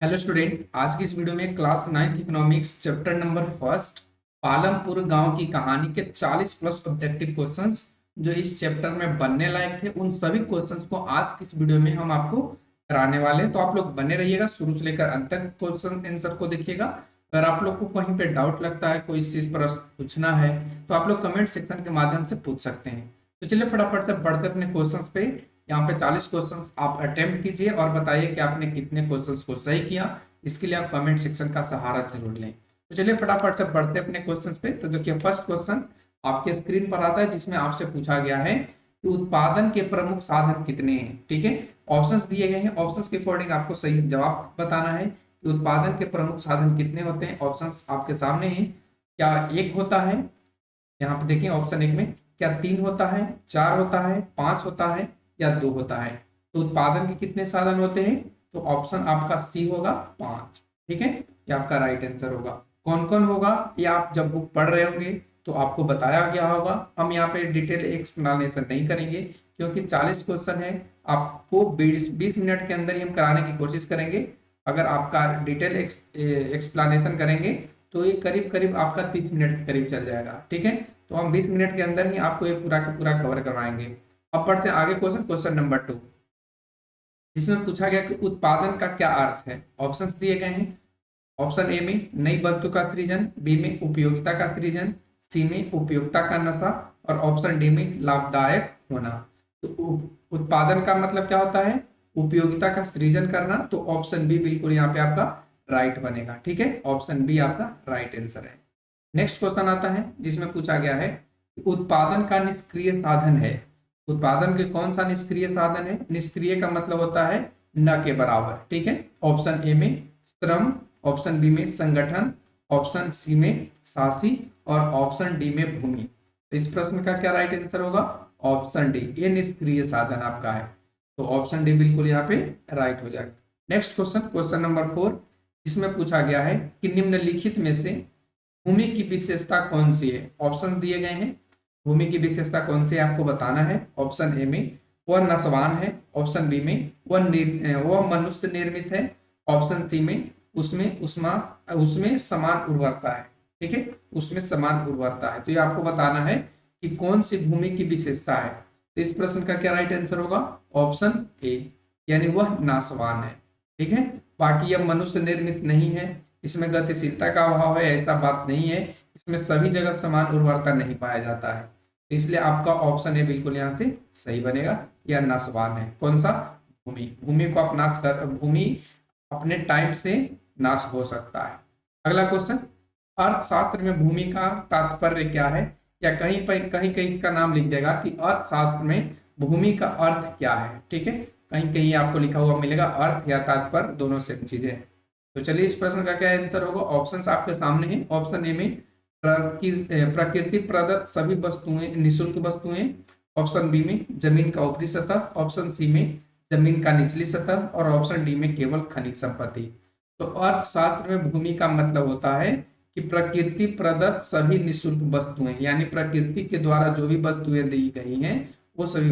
Hello student, आज की इस वीडियो में class 9th economics chapter number first Palampur गांव की कहानी के 40 प्लस ऑब्जेक्टिव क्वेश्चंस जो इस चैप्टर में बनने लायक थे, उन सभी क्वेश्चंस को आज की इस वीडियो में हम आपको कराने वाले हैं। तो आप लोग बने रहिएगा, शुरू से लेकर अंत तक क्वेश्चन आंसर को देखिएगा। अगर आप लोग को कहीं पे डाउट लगता है, कोई चीज पर पूछना है, तो आप लोग कमेंट सेक्शन के माध्यम से पूछ सकते हैं। तो चलिए फटाफट से बढ़ते अपने क्वेश्चन पे। यहाँ पे 40 क्वेश्चन आप अटेम्प्ट कीजिए और बताइए कि आपने कितने क्वेश्चंस को सही किया। इसके लिए आप कमेंट सेक्शन का सहारा जरूर लें। तो चलिए फटाफट से बढ़ते अपने क्वेश्चंस पे। तो देखिए फर्स्ट क्वेश्चन आपके स्क्रीन पर आता है, जिसमें आपसे पूछा गया है कि उत्पादन के प्रमुख साधन कितने हैं। ठीक है, ऑप्शंस दिए गए हैं, ऑप्शंस के अकॉर्डिंग आपको सही जवाब बताना है कि उत्पादन के प्रमुख साधन कितने होते हैं। ऑप्शंस आपके सामने हैं। क्या एक होता है, यहाँ पे देखिए ऑप्शन एक में, क्या तीन होता है, चार होता है, पांच होता है या दो होता है। तो उत्पादन के कितने साधन होते हैं? तो ऑप्शन आपका सी होगा, पांच। ठीक है, ये आपका राइट आंसर होगा। कौन कौन होगा ये आप जब बुक पढ़ रहे होंगे तो आपको बताया गया होगा। हम यहाँ पे डिटेल एक्सप्लेनेशन नहीं करेंगे क्योंकि 40 क्वेश्चन है, आपको 20 मिनट के अंदर ही हम कराने की कोशिश करेंगे। अगर आपका डिटेल एक्सप्लेनेशन करेंगे तो ये करीब करीब आपका 30 मिनट के करीब चल जाएगा। ठीक है, तो हम 20 मिनट के अंदर ही आपको ये पूरा का पूरा कवर करवाएंगे। अब बढ़ते हैं आगे, क्वेश्चन नंबर 2, जिसमें पूछा गया कि उत्पादन का क्या अर्थ है। ऑप्शंस दिए गए हैं। ऑप्शन ए में नई वस्तु का सृजन, बी में उपयोगिता का सृजन, सी में उपयोगिता का नशा और ऑप्शन डी में लाभदायक होना। तो उत्पादन का मतलब क्या होता है? उपयोगिता का सृजन करना। तो ऑप्शन बी बिल्कुल यहाँ पे आपका राइट बनेगा। ठीक है, ऑप्शन बी आपका राइट आंसर है। नेक्स्ट क्वेश्चन आता है, जिसमें पूछा गया है कि उत्पादन का निष्क्रिय साधन है। उत्पादन के कौन सा निष्क्रिय साधन है? निष्क्रिय का मतलब होता है न के बराबर। ठीक है, ऑप्शन ए में श्रम, ऑप्शन बी में संगठन, ऑप्शन सी में शासी और ऑप्शन डी में भूमि। तो इस प्रश्न का क्या राइट आंसर होगा? ऑप्शन डी, ये निष्क्रिय साधन आपका है। तो ऑप्शन डी बिल्कुल यहाँ पे राइट हो जाएगा। नेक्स्ट क्वेश्चन, क्वेश्चन नंबर 4, जिसमें पूछा गया है कि निम्नलिखित में से भूमि की विशेषता कौन सी है। ऑप्शन दिए गए हैं, भूमि की विशेषता कौन सी है आपको बताना है। ऑप्शन ए में वह नसवान है, ऑप्शन बी में वह मनुष्य निर्मित है, ऑप्शन सी में उसमें समान उर्वरता है। ठीक है, उसमें समान उर्वरता है। तो ये आपको बताना है कि कौन सी भूमि की विशेषता है। तो इस प्रश्न का क्या राइट आंसर होगा? ऑप्शन ए, यानी वह नासवान है। ठीक है, बाकी यह मनुष्य निर्मित नहीं है, इसमें गतिशीलता का अभाव है, ऐसा बात नहीं है, इसमें सभी जगह समान उर्वरता नहीं पाया जाता है। तो इसलिए आपका ऑप्शन ए बिल्कुल यहाँ से सही बनेगा। यह नासवान है। कौन सा? भूमि। भूमि को आप नाश कर, भूमि अपने टाइम से नाश हो सकता है। अगला क्वेश्चन, अर्थशास्त्र में भूमि का तात्पर्य क्या है? या कहीं पर कहीं कहीं इसका नाम लिख देगा कि अर्थशास्त्र में भूमि का अर्थ क्या है। ठीक है, कहीं कहीं आपको लिखा हुआ मिलेगा अर्थ या तात्पर्य, दोनों सेम चीजें हैं। तो चलिए इस प्रश्न का क्या आंसर होगा। ऑप्शंस आपके सामने हैं। ऑप्शन ए में प्रकृति प्रदत्त सभी वस्तुएं निःशुल्क वस्तुएं, ऑप्शन बी में जमीन का ऊपरी सतह, ऑप्शन सी में जमीन का निचली सतह और ऑप्शन डी में केवल खनिज संपत्ति। तो अर्थशास्त्र में भूमि का मतलब होता है कि प्रकृति प्रदत्त सभी निःशुल्क वस्तुएं, यानी प्रकृति के द्वारा जो भी वस्तुएं दी गई हैं वो सभी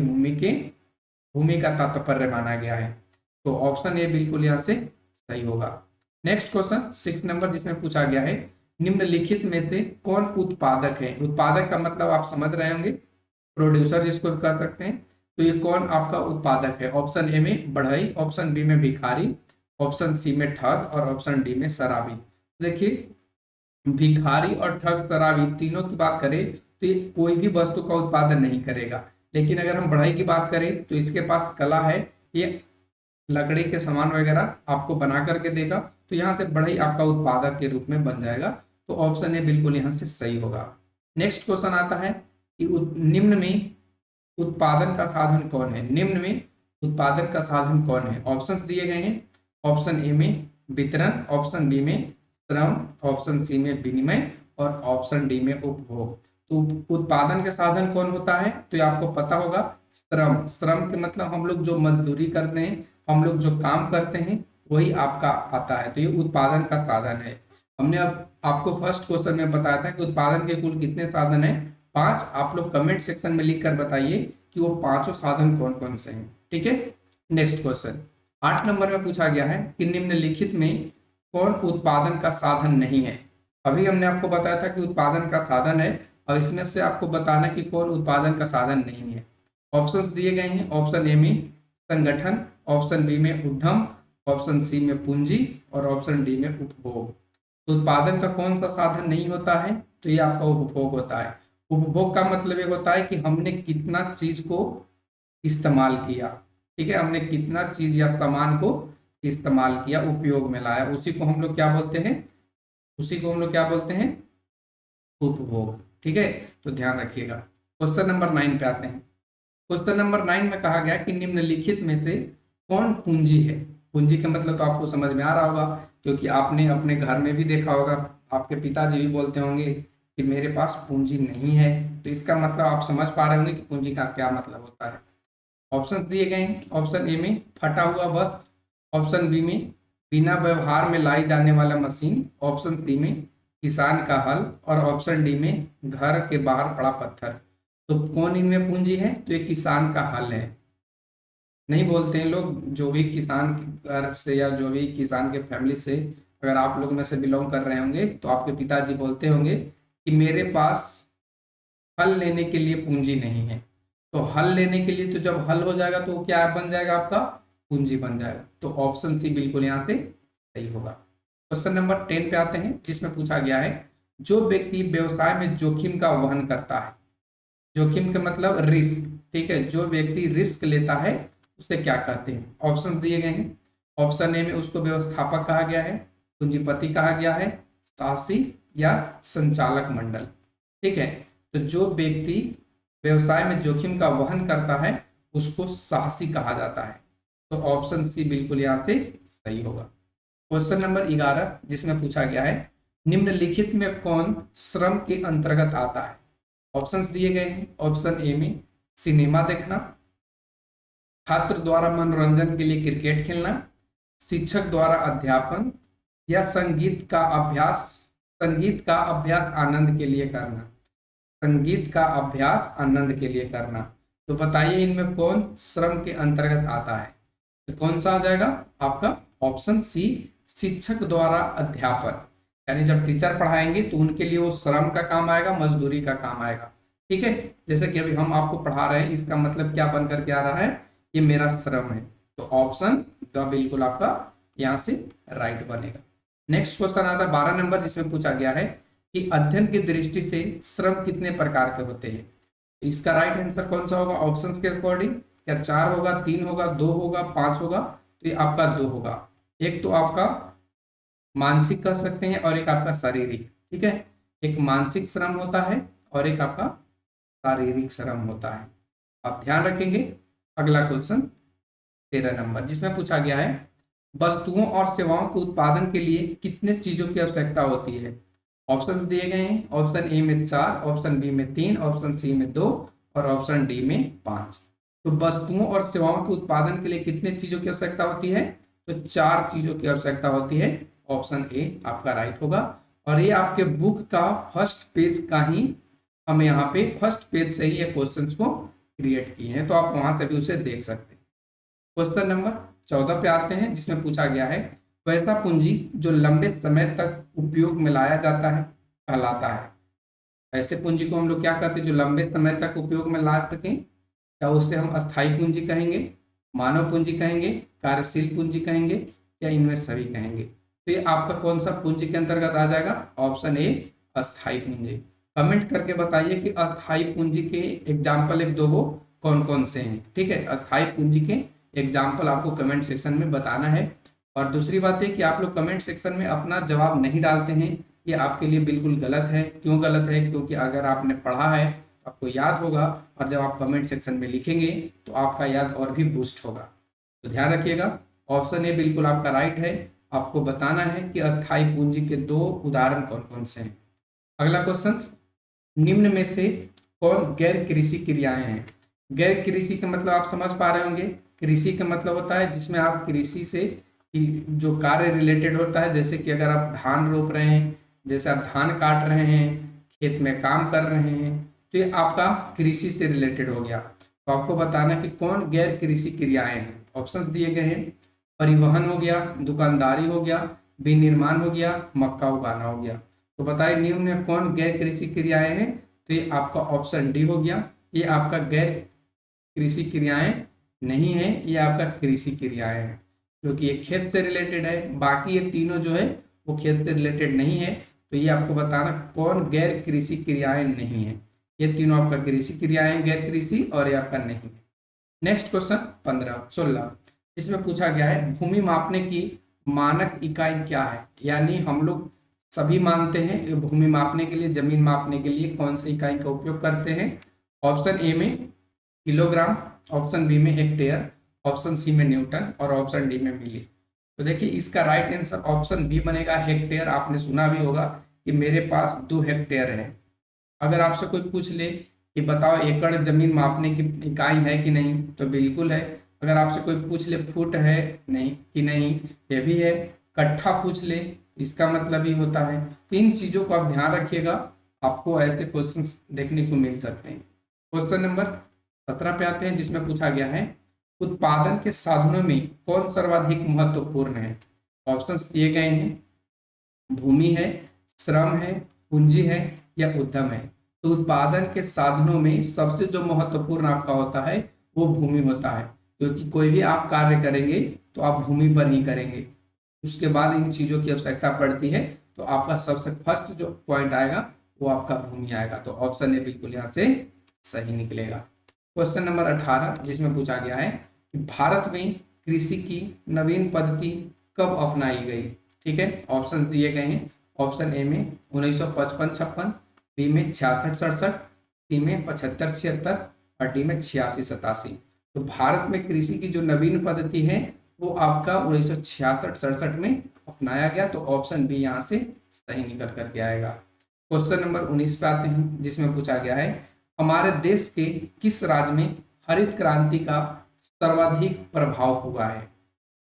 भूमि का तात्पर्य माना गया है। तो ऑप्शन ए बिल्कुल यहाँ से सही होगा। नेक्स्ट क्वेश्चन 6 नंबर, जिसमें पूछा गया है निम्नलिखित में से कौन उत्पादक है। उत्पादक का मतलब आप समझ रहे होंगे, प्रोड्यूसर जिसको भी कह सकते हैं। तो ये कौन आपका उत्पादक है? ऑप्शन ए में बढ़ई, ऑप्शन बी में भिखारी, ऑप्शन सी में ठग और ऑप्शन डी में शराबी। देखिए भिखारी और ठग शराबी तीनों की बात करें तो ये कोई भी वस्तु का उत्पादन नहीं करेगा, लेकिन अगर हम बढ़ई की बात करें तो इसके पास कला है, ये लकड़ी के सामान वगैरह आपको बना करके देगा। तो यहाँ से बढ़ई आपका उत्पादक के रूप में बन जाएगा। तो ऑप्शन ए बिल्कुल यहाँ से सही होगा। नेक्स्ट क्वेश्चन आता है कि निम्न में उत्पादन का साधन कौन है। निम्न में उत्पादन का साधन कौन है? ऑप्शंस दिए गए हैं। ऑप्शन ए में वितरण, ऑप्शन बी में श्रम, ऑप्शन सी में विनिमय और ऑप्शन डी में उपभोग। तो उत्पादन का साधन कौन होता है? तो ये आपको पता होगा, श्रम। श्रम के मतलब हम लोग जो मजदूरी करते हैं, हम लोग जो काम करते हैं, वही आपका आता है। तो ये उत्पादन का साधन है। हमने अब आपको फर्स्ट क्वेश्चन में बताया था कि उत्पादन के कुल कितने साधन है? 5। आप लोग कमेंट सेक्शन में लिख कर बताइए कि वो पांचों साधन कौन कौन से हैं। ठीक है, नेक्स्ट क्वेश्चन 8 नंबर में पूछा गया है कि निम्नलिखित में कौन उत्पादन का साधन नहीं है। अभी हमने आपको बताया था कि उत्पादन का साधन है, और इसमें से आपको बताना है कि कौन उत्पादन का साधन नहीं है। ऑप्शंस दिए गए हैं। ऑप्शन ए में संगठन, ऑप्शन बी में उद्यम, ऑप्शन सी में पूंजी और ऑप्शन डी में उपभोग। तो उत्पादन का कौन सा साधन नहीं होता है, तो ये आपका उपभोग होता है। उपभोग का मतलब ये होता है कि हमने कितना चीज को इस्तेमाल किया, ठीक है, हमने कितना चीज या सामान को इस्तेमाल किया, उपयोग में लाया, उसी को हम लोग क्या बोलते हैं, उसी को हम लोग क्या बोलते हैं, उपभोग। ठीक है, तो ध्यान रखिएगा। क्वेश्चन नंबर 9 पे आते हैं। क्वेश्चन नंबर 9 में कहा गया कि निम्नलिखित में से कौन पूंजी है। पूंजी का मतलब तो आपको समझ में आ रहा होगा, क्योंकि आपने अपने घर में भी देखा होगा, आपके पिताजी भी बोलते होंगे कि मेरे पास पूंजी नहीं है। तो इसका मतलब आप समझ पा रहे होंगे कि पूंजी का क्या मतलब होता है। ऑप्शंस दिए गए हैं। ऑप्शन ए में फटा हुआ वस्त्र, ऑप्शन बी में बिना व्यवहार में लाई जाने वाला मशीन, ऑप्शन सी में किसान का हल और ऑप्शन डी में घर के बाहर पड़ा पत्थर। तो कौन इनमें पूंजी है, तो ये किसान का हल है। नहीं बोलते हैं लोग, जो भी किसान के घर से या जो भी किसान के फैमिली से अगर आप लोग में से बिलोंग कर रहे होंगे तो आपके पिताजी बोलते होंगे कि मेरे पास हल लेने के लिए पूंजी नहीं है। तो हल लेने के लिए तो जब हल हो जाएगा तो वो क्या बन जाएगा, आपका पूंजी बन जाएगा। तो ऑप्शन सी बिल्कुल यहाँ से सही होगा। क्वेश्चन नंबर 10 पे आते हैं, जिसमें पूछा गया है जो व्यक्ति व्यवसाय में जोखिम का वहन करता है। जोखिम का मतलब रिस्क, ठीक है, जो व्यक्ति रिस्क लेता है उसे क्या कहते हैं। ऑप्शंस दिए गए हैं। ऑप्शन ए में उसको व्यवस्थापक कहा गया है, पूंजीपति कहा गया है, साहसी या संचालक मंडल। ठीक है, तो जो व्यक्ति व्यवसाय में जोखिम का वहन करता है उसको साहसी कहा जाता है। तो ऑप्शन सी बिल्कुल यहाँ से सही होगा। क्वेश्चन नंबर 11, जिसमें पूछा गया है निम्नलिखित में कौन श्रम के अंतर्गत आता है। ऑप्शंस दिए गए हैं। ऑप्शन ए में सिनेमा देखना, छात्र द्वारा मनोरंजन के लिए क्रिकेट खेलना, शिक्षक द्वारा अध्यापन या संगीत का अभ्यास आनंद के लिए करना। संगीत का अभ्यास आनंद के लिए करना। तो बताइए इनमें कौन श्रम के अंतर्गत आता है। तो कौन सा आ जाएगा आपका ऑप्शन सी, शिक्षक द्वारा अध्यापन। यानी जब टीचर पढ़ाएंगे तो उनके लिए वो श्रम का काम आएगा, मजदूरी का काम आएगा। ठीक है, जैसे कि अभी हम आपको पढ़ा रहे हैं, इसका मतलब क्या बन करके आ रहा है, ये मेरा श्रम है। तो ऑप्शन का बिल्कुल आपका यहाँ से राइट बनेगा। नेक्स्ट क्वेश्चन आता है 12 नंबर, जिसमें पूछा गया है कि अध्ययन की दृष्टि से श्रम कितने प्रकार के होते हैं। इसका राइट आंसर कौन सा होगा ऑप्शंस के अकॉर्डिंग, क्या 4 होगा, 3 होगा, 2 होगा, 5 होगा। तो ये आपका 2 होगा। एक तो आपका मानसिक कह सकते हैं और एक आपका शारीरिक। ठीक है, एक मानसिक श्रम होता है और एक आपका शारीरिक श्रम होता है। आप ध्यान रखेंगे। अगला क्वेश्चन 13 नंबर, जिसमें पूछा गया है वस्तुओं और सेवाओं के उत्पादन के लिए कितने चीजों की आवश्यकता होती है। ऑप्शंस दिए गए हैं। ऑप्शन ए में 4, ऑप्शन बी में 3, ऑप्शन सी में 2 और ऑप्शन डी में 5। तो वस्तुओं और सेवाओं के उत्पादन के लिए कितने चीजों की आवश्यकता होती है, तो 4 चीजों की आवश्यकता होती है। ऑप्शन ए आपका राइट होगा। और ये आपके बुक का फर्स्ट पेज का ही, हमें यहाँ पे फर्स्ट पेज से ही ये क्वेश्चंस को क्रिएट किए हैं, तो आप वहां से भी उसे देख सकते हैं। क्वेश्चन नंबर 14 पे आते हैं, जिसमें पूछा गया है वैसा पूंजी जो लंबे समय तक उपयोग में लाया जाता है कहलाता है। ऐसे पूंजी को हम लोग क्या कहते हैं, जो लंबे समय तक उपयोग में ला सकें। क्या उससे हम अस्थायी पूंजी कहेंगे, मानव पूंजी कहेंगे, कार्यशील पूंजी कहेंगे या इनमें सभी कहेंगे। तो ये आपका कौन सा पूंजी के अंतर्गत आ जाएगा, ऑप्शन ए अस्थायी पूंजी। कमेंट करके बताइए कि अस्थायी पूंजी के एग्जाम्पल एक दो कौन कौन से हैं। ठीक है, अस्थायी पूंजी के एग्जाम्पल आपको कमेंट सेक्शन में बताना है। और दूसरी बात है कि आप लोग कमेंट सेक्शन में अपना जवाब नहीं डालते हैं, ये आपके लिए बिल्कुल गलत है। क्यों गलत है, क्योंकि अगर आपने पढ़ा है तो आपको याद होगा, और जब आप कमेंट सेक्शन में लिखेंगे तो आपका याद और भी बूस्ट होगा। तो ध्यान रखिएगा, ऑप्शन ए बिल्कुल आपका राइट है। आपको बताना है कि अस्थायी पूंजी के 2 उदाहरण कौन कौन से हैं। अगला क्वेश्चन, निम्न में से कौन गैर कृषि क्रियाएं हैं। गैर कृषि का मतलब आप समझ पा रहे होंगे। कृषि का मतलब होता है जिसमें आप कृषि से जो कार्य रिलेटेड होता है, जैसे कि अगर आप धान रोप रहे हैं, जैसे आप धान काट रहे हैं, खेत में काम कर रहे हैं, तो ये आपका कृषि से रिलेटेड हो गया। तो आपको बताना कि कौन गैर कृषि क्रियाएं हैं। ऑप्शंस दिए गए हैं परिवहन हो गया, दुकानदारी हो गया, विनिर्माण हो गया, मक्का उगाना हो गया। तो बताइए निम्न में कौन गैर कृषि क्रियाएं हैं? तो ये आपका ऑप्शन डी हो गया, ये आपका गैर कृषि क्रियाएं नहीं है, ये आपका कृषि क्रियाएं हैं, क्योंकि ये खेत से रिलेटेड है। बाकी ये तीनों जो है वो खेत से रिलेटेड नहीं है। तो ये आपको बताना कौन गैर कृषि क्रियाएं नहीं है। ये तीनों आपका कृषि क्रियाएं गैर कृषि, और ये आपका नहीं है। नेक्स्ट क्वेश्चन 15-16 इसमें पूछा गया है भूमि मापने की मानक इकाई क्या है? यानी हम लोग सभी मानते हैं कि भूमि मापने के लिए, जमीन मापने के लिए कौन सी इकाई का उपयोग करते हैं? ऑप्शन ए में किलोग्राम, ऑप्शन बी में हेक्टेयर, ऑप्शन सी में न्यूटन और ऑप्शन डी में मिली। तो देखिए इसका राइट आंसर ऑप्शन बी बनेगा, हेक्टेयर। आपने सुना भी होगा कि मेरे पास 2 हेक्टेयर है। अगर आपसे कोई पूछ ले कि बताओ एकड़ जमीन मापने की इकाई है कि नहीं, तो बिल्कुल है। अगर आपसे कोई पूछ ले फुट है नहीं कि नहीं, ये भी है। कट्ठा पूछ ले, इसका मतलब ही होता है। तीन चीजों को आप ध्यान रखिएगा, आपको ऐसे क्वेश्चंस देखने को मिल सकते हैं। क्वेश्चन नंबर 17 पे आते हैं, जिसमें पूछा गया है उत्पादन के साधनों में कौन सर्वाधिक महत्वपूर्ण है? ऑप्शंस दिए गए हैं, भूमि है, श्रम है, पूंजी है या उद्यम है। तो उत्पादन के साधनों में सबसे जो महत्वपूर्ण आपका होता है वो भूमि होता है, क्योंकि कोई भी आप कार्य करेंगे तो आप भूमि पर ही करेंगे। उसके बाद इन चीजों की आवश्यकता पड़ती है, तो आपका सबसे फर्स्ट जो पॉइंट आएगा वो आपका भूमि आएगा। तो ऑप्शन ए बिल्कुल यहाँ से सही निकलेगा। क्वेश्चन नंबर 18 जिसमें पूछा गया है कि भारत में कृषि की नवीन पद्धति कब अपनाई गई? ठीक है, ऑप्शंस दिए गए हैं। ऑप्शन ए में 1955-56, बी में 66-67, सी में 75-76 और डी में 86-87। तो भारत में कृषि की जो नवीन पद्धति है वो आपका 1966-67 में अपनाया गया। तो ऑप्शन बी यहाँ से सही निकल करके आएगा। क्वेश्चन नंबर 19 पे आते हैं, जिसमें पूछा गया है हमारे देश के किस राज्य में हरित क्रांति का सर्वाधिक प्रभाव हुआ है?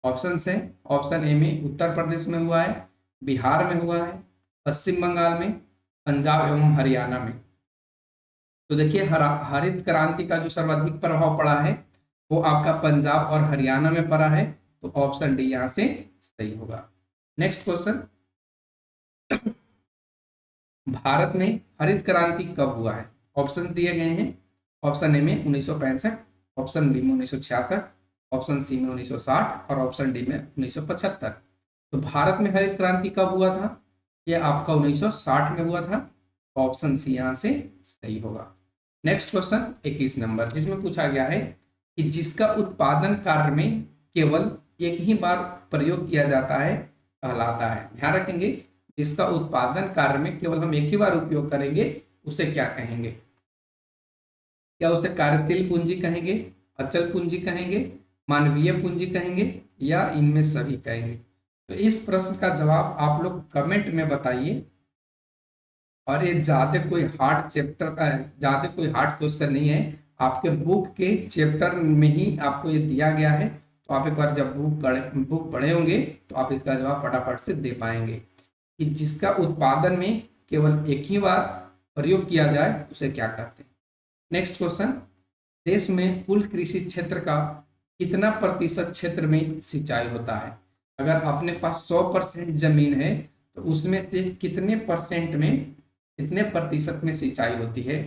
ऑप्शन है, ऑप्शन ए में उत्तर प्रदेश में हुआ है, बिहार में हुआ है, पश्चिम बंगाल में, पंजाब एवं हरियाणा में। तो देखिए हरित क्रांति का जो सर्वाधिक प्रभाव पड़ा है वो आपका पंजाब और हरियाणा में पड़ा है। तो ऑप्शन डी यहाँ से सही होगा। नेक्स्ट क्वेश्चन, भारत में हरित क्रांति कब हुआ है? ऑप्शन दिए गए हैं। ऑप्शन ए में 1965, ऑप्शन बी में 1966, ऑप्शन सी में 1960 और ऑप्शन डी में 1975। तो भारत में हरित क्रांति कब हुआ था? यह आपका 1960 में हुआ था। ऑप्शन सी यहाँ से सही होगा। नेक्स्ट क्वेश्चन 21 नंबर, जिसमें पूछा गया है कि जिसका उत्पादन कार्य में केवल एक ही बार प्रयोग किया जाता है कहलाता है। ध्यान रखेंगे, जिसका उत्पादन कार्य में केवल हम एक ही बार उपयोग करेंगे उसे क्या कहेंगे? क्या उसे कार्यशील पूंजी कहेंगे, अचल पूंजी कहेंगे, मानवीय पूंजी कहेंगे या इनमें सभी कहेंगे? तो इस प्रश्न का जवाब आप लोग कमेंट में बताइए। और ये ज्यादा कोई हार्ड चैप्टर, ज्यादा कोई हार्ड क्वेश्चन नहीं है, आपके बुक के चैप्टर में ही आपको ये दिया गया है। तो आप एक बार जब बुक पढ़े होंगे तो आप इसका जवाब फटाफट से दे पाएंगे कि जिसका उत्पादन में केवल एक ही बार प्रयोग किया जाए उसे क्या कहते हैं। नेक्स्ट क्वेश्चन, देश में कुल कृषि क्षेत्र का कितना प्रतिशत क्षेत्र में सिंचाई होता है? अगर अपने पास 100% जमीन है तो उसमें से कितने परसेंट में, कितने प्रतिशत में सिंचाई होती है?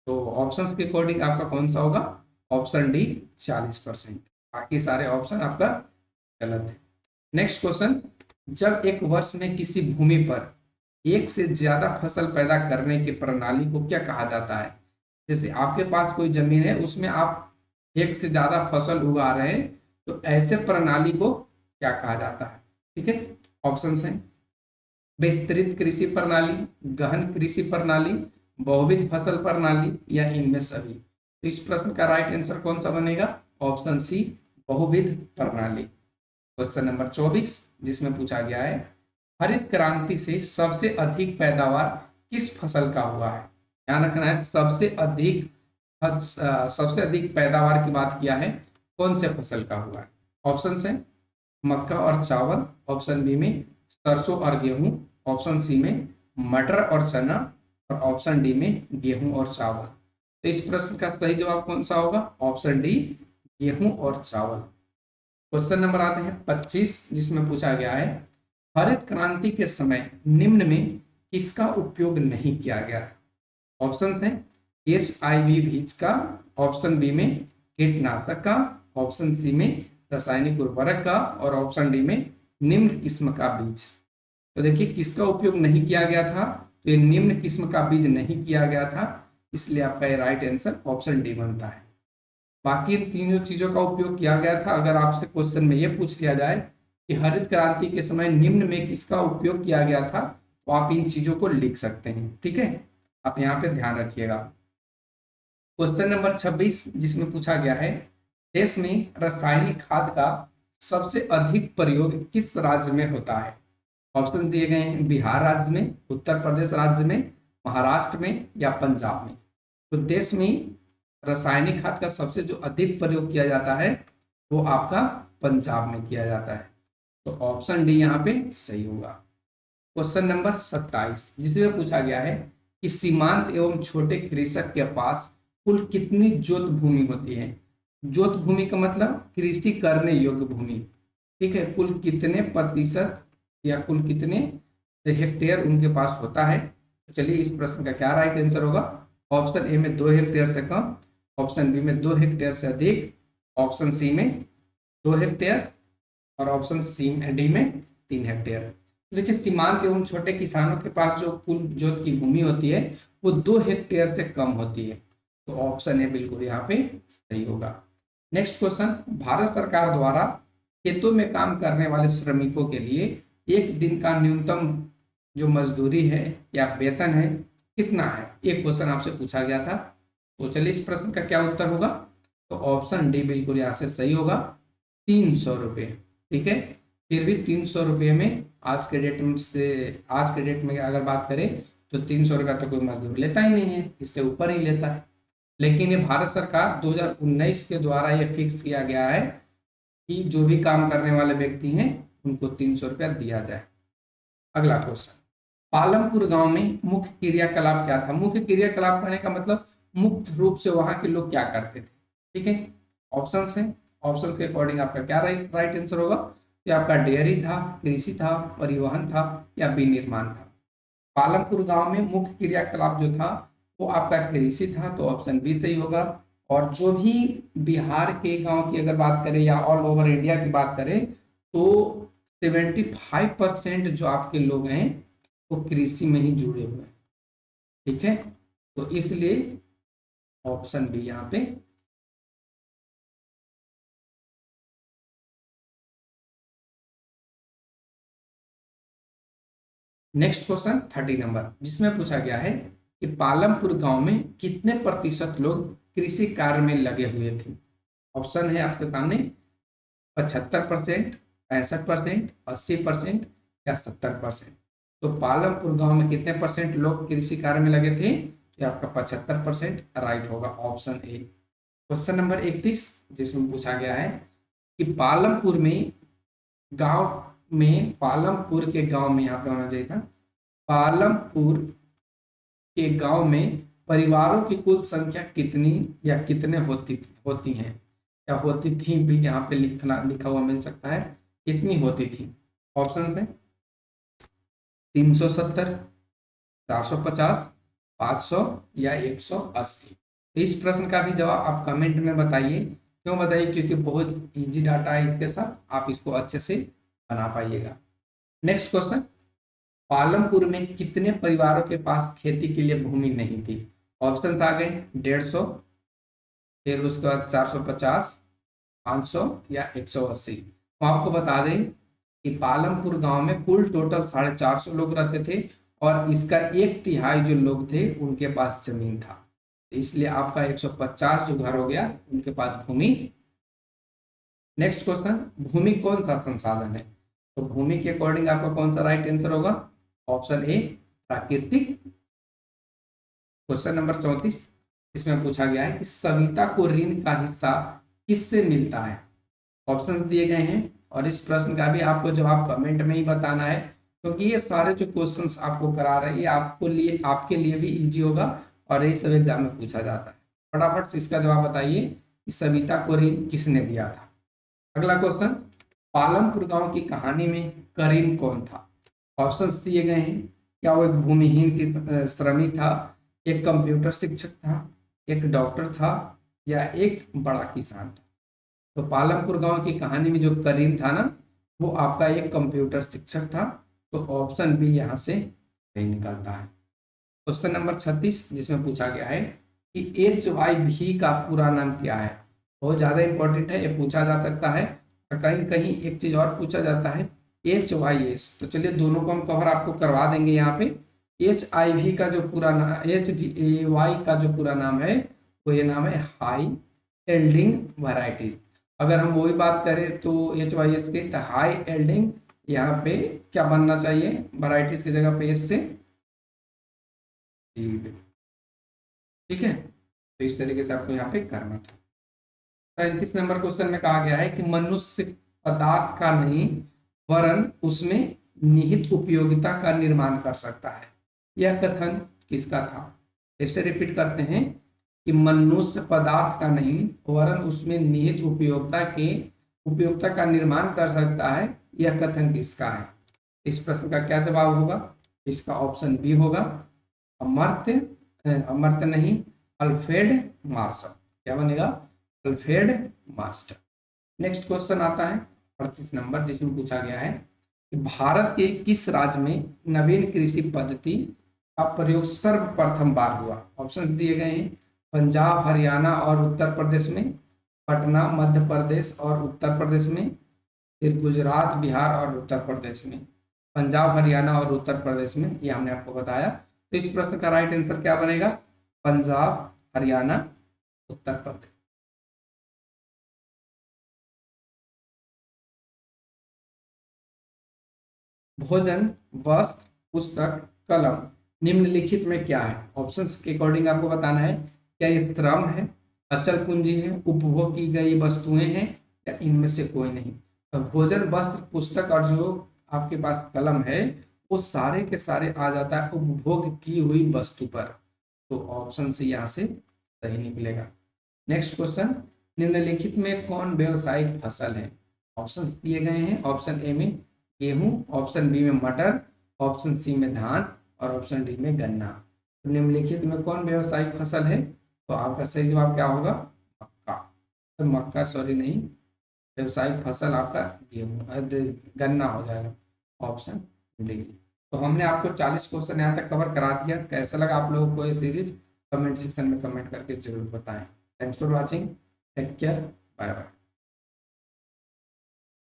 तो ऑप्शंस के अकॉर्डिंग आपका कौन सा होगा? Option D 40%। बाकी सारे ऑप्शन आपका गलत है। नेक्स्ट क्वेश्चन, जब एक वर्ष में किसी भूमि पर एक से ज्यादा फसल पैदा करने की प्रणाली को क्या कहा जाता है? जैसे आपके पास कोई जमीन है, उसमें आप एक से ज्यादा फसल उगा रहे हैं, तो ऐसे प्रणाली को क्या कहा जाता है? ठीक है, ऑप्शंस हैं विस्तृत कृषि प्रणाली, गहन कृषि प्रणाली, बहुविध फसल प्रणाली या इनमें सभी। तो इस प्रश्न का राइट आंसर कौन सा बनेगा? ऑप्शन सी, बहुविध प्रणाली। क्वेश्चन नंबर 24 जिसमें पूछा गया है हरित क्रांति से सबसे अधिक पैदावार किस फसल का हुआ है? ध्यान रखना है, सबसे अधिक पैदावार की बात किया है, कौन से फसल का हुआ है? ऑप्शन है मक्का और चावल, ऑप्शन बी में सरसों और गेहूं, ऑप्शन सी में मटर और चना और ऑप्शन डी में गेहूं और चावल। तो इस प्रश्न का सही जवाब कौन सा होगा? ऑप्शन डी, गेहूं और चावल। क्वेश्चन नंबर आते हैं 25, जिसमें पूछा गया है हरित क्रांति के समय निम्न में किसका उपयोग नहीं किया गया था। ऑप्शंस हैं HIV बीज का, ऑप्शन बी में कीटनाशक का, ऑप्शन सी में रासायनिक उर्वरक का, और ऑप्शन डी में निम्न किस्म का बीज। तो देखिए किसका उपयोग नहीं किया गया था, तो ये निम्न किस्म का बीज नहीं किया गया था, इसलिए आपका ये राइट आंसर ऑप्शन डी बनता है। बाकी इन तीनों चीजों का उपयोग किया गया था। अगर आपसे क्वेश्चन में ये पूछ लिया जाए कि हरित क्रांति के समय निम्न में किसका उपयोग किया गया था, तो आप इन चीजों को लिख सकते हैं। ठीक है, आप यहाँ पे ध्यान रखिएगा। क्वेश्चन नंबर 26, जिसमें पूछा गया है देश में रासायनिक खाद का सबसे अधिक प्रयोग किस राज्य में होता है। ऑप्शन दिए गए हैं बिहार राज्य में, उत्तर प्रदेश राज्य में, महाराष्ट्र में या पंजाब में। तो देश में रासायनिक खाद का सबसे जो अधिक प्रयोग किया जाता है वो आपका पंजाब में किया जाता है। तो ऑप्शन डी यहाँ पे सही होगा। क्वेश्चन नंबर 27, जिसमें पूछा गया है कि सीमांत एवं छोटे कृषक के पास कुल कितनी जोत भूमि होती है। जोत भूमि का मतलब कृषि करने योग्य भूमि। ठीक है, कुल कितने प्रतिशत या कुल कितने हेक्टेयर उनके पास होता है। तो चलिए इस प्रश्न का क्या राइट आंसर होगा। ऑप्शन ए में 2 हेक्टेयर से कम, ऑप्शन बी में 2 हेक्टेयर से अधिक, ऑप्शन सी में 2 हेक्टेयर और ऑप्शन सी में डी में 3 हेक्टेयर। देखिए सीमांत एवं छोटे किसानों के पास जो कुल जोत की भूमि होती है वो 2 हेक्टेयर से कम होती है। तो ऑप्शन ए बिल्कुल यहाँ पे सही होगा। नेक्स्ट क्वेश्चन, भारत सरकार द्वारा खेतों में काम करने वाले श्रमिकों के लिए एक दिन का न्यूनतम जो मजदूरी है या वेतन है कितना है। एक क्वेश्चन आपसे पूछा गया था। तो चलिए इस प्रश्न का क्या उत्तर होगा। तो ऑप्शन डी बिल्कुल यहाँ से सही होगा, 300 रुपये। ठीक है, फिर भी 300 रुपये में आज के डेट में अगर बात करें तो 300 रुपया तो कोई मजदूर लेता ही नहीं है, इससे ऊपर ही लेता है। लेकिन ये भारत सरकार 2019 के द्वारा ये फिक्स किया गया है कि जो भी काम करने वाले व्यक्ति हैं उनको 300 रुपया दिया जाए। अगला क्वेश्चन, पालमपुर गांव में मुख्य क्रियाकलाप क्या था। मुख्य क्रियाकलाप करने का मतलब मुख्य रूप से वहां के लोग क्या करते थे। ठीक है, ऑप्शंस हैं, ऑप्शंस के अकॉर्डिंग आपका क्या राइट आंसर होगा। तो आपका डेयरी था, कृषि था, परिवहन था या विनिर्माण था। पालमपुर गांव में मुख्य क्रियाकलाप जो था वो आपका कृषि था, तो ऑप्शन बी सही होगा। और जो भी बिहार के गांव की अगर बात करें या ऑल ओवर इंडिया की बात करें तो 75% जो आपके लोग हैं वो कृषि में ही जुड़े हुए हैं। ठीक है, तो इसलिए ऑप्शन बी यहाँ पे। नेक्स्ट क्वेश्चन 30 नंबर, जिसमें पूछा गया है कि पालमपुर गांव में कितने प्रतिशत लोग कृषि कार्य में लगे हुए थे। ऑप्शन है आपके सामने 75%, 65%, 80% या 70%। तो पालमपुर गांव में कितने परसेंट लोग कृषि कार्य में लगे थे। तो आपका 75% राइट होगा, ऑप्शन ए। क्वेश्चन नंबर 31, जिसमें पूछा गया है कि पालमपुर में गांव में पालमपुर के गांव में यहाँ पे होना चाहिए था, पालमपुर के गांव में परिवारों की कुल संख्या कितनी या कितने होती हैं या होती थी भी यहाँ पे लिखा हुआ मिल सकता है, कितनी होती थी। ऑप्शन है 370, 450, 500 या 180। तो इस प्रश्न का भी जवाब आप कमेंट में बताइए। क्यों बताइए, क्योंकि बहुत इजी डाटा है, इसके साथ आप इसको अच्छे से बना पाइएगा। नेक्स्ट क्वेश्चन, पालमपुर में कितने परिवारों के पास खेती के लिए भूमि नहीं थी। ऑप्शन आ गए 150, फिर उसके बाद 450, 500 या 180। तो आपको बता दें कि पालमपुर गांव में कुल टोटल 450 लोग रहते थे और इसका 1/3 जो लोग थे उनके पास जमीन था। इसलिए आपका 150 जो घर हो गया उनके पास भूमि। नेक्स्ट क्वेश्चन, भूमि कौन सा संसाधन है। तो भूमि के अकॉर्डिंग आपका कौन सा राइट आंसर होगा। ऑप्शन ए प्राकृतिक। क्वेश्चन नंबर 34, इसमें पूछा गया है कि सविता को ऋण का हिस्सा किससे मिलता है। ऑप्शंस दिए गए हैं और इस प्रश्न का भी आपको जवाब कमेंट में ही बताना है, क्योंकि ये सारे जो क्वेश्चंस आपको करा रहे हैं ये आपके लिए भी इजी होगा और ये सब एग्जाम में पूछा जाता है। फटाफट से इसका जवाब बताइए कि सविता को ऋण किसने दिया था। अगला क्वेश्चन, पालमपुर गांव की कहानी में करीम कौन था? ऑप्शंस दिए गए हैं। क्या वो एक भूमिहीन की श्रमिक था, एक कंप्यूटर शिक्षक था, एक डॉक्टर था, या एक बड़ा किसान था? तो पालमपुर गांव की कहानी में जो करीम था ना, वो आपका एक कंप्यूटर शिक्षक था। तो ऑप्शन बी यहाँ से सही निकलता है। क्वेश्चन नंबर 36 जिसमें पूछा गया है कि HYV का पूरा नाम क्या है? बहुत ज्यादा इंपॉर्टेंट है, ये पूछा जा सकता है। और कहीं कहीं एक चीज और पूछा जाता है, HYS। तो चलिए दोनों को हम कवर आपको करवा देंगे यहाँ पे। HIV का जो पूरा नाम, HVAY का जो पूरा नाम है, वो ये नाम है हाई एल्डिंग वैरायटी। अगर हम वही बात करें तो HYS के, तो हाई एल्डिंग यहाँ पे क्या बनना चाहिए वैरायटीज की जगह पे? एस से। ठीक है, तो इस तरीके से आपको यहाँ पे करना था। 37 नंबर क्वेश्चन में कहा गया है कि मनुष्य पदार्थ का नहीं वरन उसमें निहित उपयोगिता का निर्माण कर सकता है। यह कथन किसका था? फिर से रिपीट करते हैं कि मनुष्य पदार्थ का नहीं वरन उसमें निहित उपयोगिता का निर्माण कर सकता है। यह कथन किसका है? इस प्रश्न का क्या जवाब होगा? इसका ऑप्शन बी होगा, अमर्त्य अमर्त्य नहीं, अल्फ्रेड मार्शल। क्या बनेगा? Alfred Marshall. नेक्स्ट क्वेश्चन आता है 38 नंबर, जिसमें पूछा गया है कि भारत के किस राज्य में नवीन कृषि पद्धति का प्रयोग सर्वप्रथम बार हुआ? ऑप्शंस दिए गए हैं। पंजाब, हरियाणा और उत्तर प्रदेश में, पटना, मध्य प्रदेश और उत्तर प्रदेश में, फिर गुजरात, बिहार और उत्तर प्रदेश में। पंजाब, हरियाणा और उत्तर प्रदेश में, ये हमने आपको बताया। तो इस प्रश्न का राइट आंसर क्या बनेगा? पंजाब, हरियाणा, उत्तर प्रदेश। भोजन, वस्त्र, पुस्तक, कलम निम्नलिखित में क्या है? ऑप्शंस के अकॉर्डिंग आपको बताना है। क्या ये श्रम है, अचल पूंजी है, उपभोग की गई वस्तुएं हैं, या इनमें से कोई नहीं? तो भोजन, वस्त्र, पुस्तक और जो आपके पास कलम है, वो सारे के सारे आ जाता है उपभोग की हुई वस्तु पर। तो ऑप्शन से यहाँ से सही निकलेगा। नेक्स्ट क्वेश्चन, निम्नलिखित में कौन व्यावसायिक फसल है? ऑप्शंस दिए गए हैं। ऑप्शन ए में गेहूं, ऑप्शन बी में मटर, ऑप्शन सी में धान और ऑप्शन डी में गन्ना। तो निम्नलिखित में कौन व्यावसायिक फसल है? तो आपका सही जवाब क्या होगा? मक्का। तो मक्का, सॉरी नहीं, व्यावसायिक फसल आपका गन्ना हो जाएगा, ऑप्शन डी। तो हमने आपको 40 क्वेश्चन यहाँ तक कवर करा दिया। कैसा लगा आप लोगों को ये सीरीज? कमेंट सेक्शन में कमेंट करके जरूर बताएं। Thanks for watching, take care, bye bye.